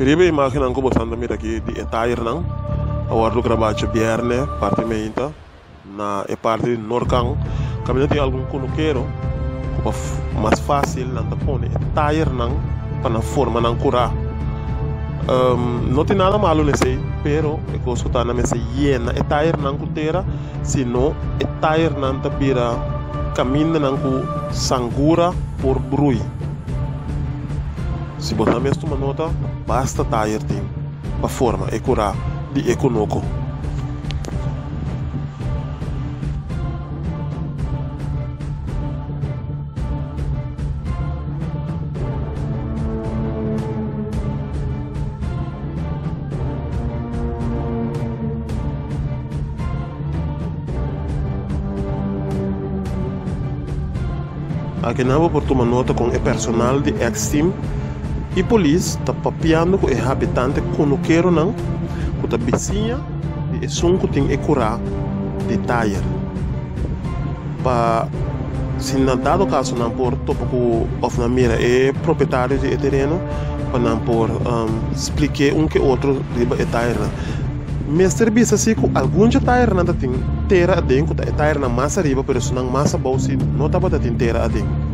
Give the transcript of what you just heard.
Queria imaginar que você anda aqui de Etair não, agora do trabalho viernes, parte meinta, na parte norcang, caminho tem algum conoqueiro, mais fácil não tá pone Etair não, para na forma não curar. Não tem nada malo nesse, pero é que você tá na mesa llena, Etair não cutera, sino Etair não tá vira caminho não com sangura por brui. Se botar mesmo uma nota, basta tire tem para forma e curar de econoco. Aqui não vou por tomar nota com o personal de Extim e polícia está papiando com o habitante que não quer não, com a vizinha e sunco tem que curar de tire. Para se não dado caso não por topo com of na mira é proprietário de terreno para não por explicar que outro riba é tire. Mas serviço assim com algum tire não tem terra dentro, o tire na massa riba, pero se não massa bolsa não tá botando terra dentro.